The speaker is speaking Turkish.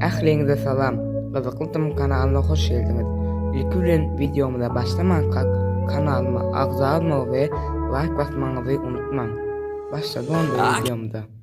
Ähliňize salam. Gyzykly kanalyna hoş geldiňiz. İlki bilen videomda başlamak kanalyma agza almagy we like basmaňyzy unutmaň. Başladyk videomda.